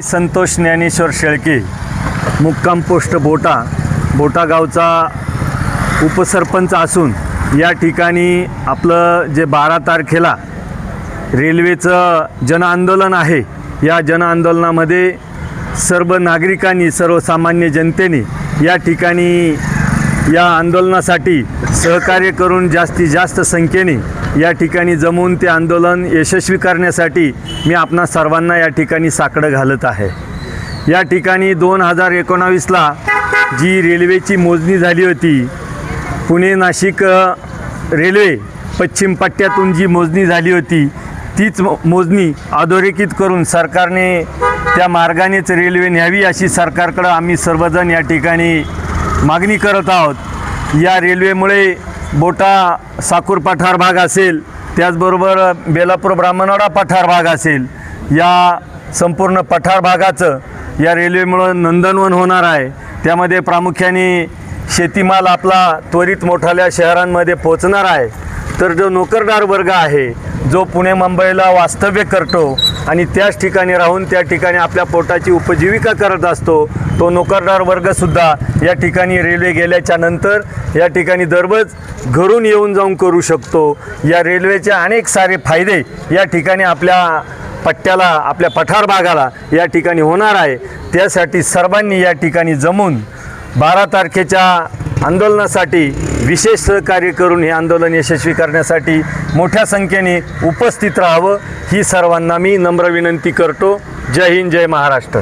संतोष ज्ञानेश्वर शेळके, मुक्काम पोस्ट बोटा गावचा उपसरपंच असून या ठिकाणी आपलं जे 12 तारखेला रेल्वेचं जनआंदोलन आहे, या जनआंदोलनामध्ये सर्व नागरिकांनी, सर्वसामान्य जनतेने या ठिकाणी या आंदोलनासाठी सहकार्य करून जास्तीत जास्त संख्येने या ठिकाणी जमून ते आंदोलन यशस्वी करण्यासाठी मी आपणा सर्वांना या ठिकाणी साकडं घालत आहे। या ठिकाणी 2019ला जी रेल्वेची मोजणी झाली होती, पुणे नाशिक रेल्वे पश्चिम पट्ट्यातून जी मोजणी झाली होती, तीच मोजणी अधोरेखित करून सरकारने त्या मार्गानेच रेल्वे न्यावी अशी सरकारकडे आम्ही सर्वजण या ठिकाणी मागणी करत आहोत। या रेल्वेमुळे बोटा साकूर पठार भाग असेल, त्याचबरोबर बेलापूर ब्राह्मणवाडा पठार भाग असेल, या संपूर्ण पठार भागाचं या रेल्वेमुळं नंदनवन होणार आहे। त्यामध्ये प्रामुख्याने शेतीमाल आपला त्वरित मोठ्या शहरांमध्ये पोहोचणार आहे। तर जो नोकरदार वर्ग आहे, जो पुणे मुंबईला वास्तव्य करतो आणि त्याच ठिकाणी राहून त्या ठिकाणी आपल्या पोटाची उपजीविका करत असतो, तो नोकरदार वर्गसुद्धा या ठिकाणी रेल्वे गेल्याच्या नंतर या ठिकाणी दररोज घरून येऊन जाऊन करू शकतो। या रेल्वेचे अनेक सारे फायदे या ठिकाणी आपल्या पट्ट्याला, आपल्या पठार भागाला या ठिकाणी होणार आहे। त्यासाठी सर्वांनी या ठिकाणी जमून 12 तारखेच्या आंदोलनासाठी विशेष सहकार्य करून हे आंदोलन यशस्वी करण्यासाठी मोठ्या संख्येने उपस्थित राहावं ही सर्वांना मी नम्र विनंती करतो। जय हिंद, जय महाराष्ट्र।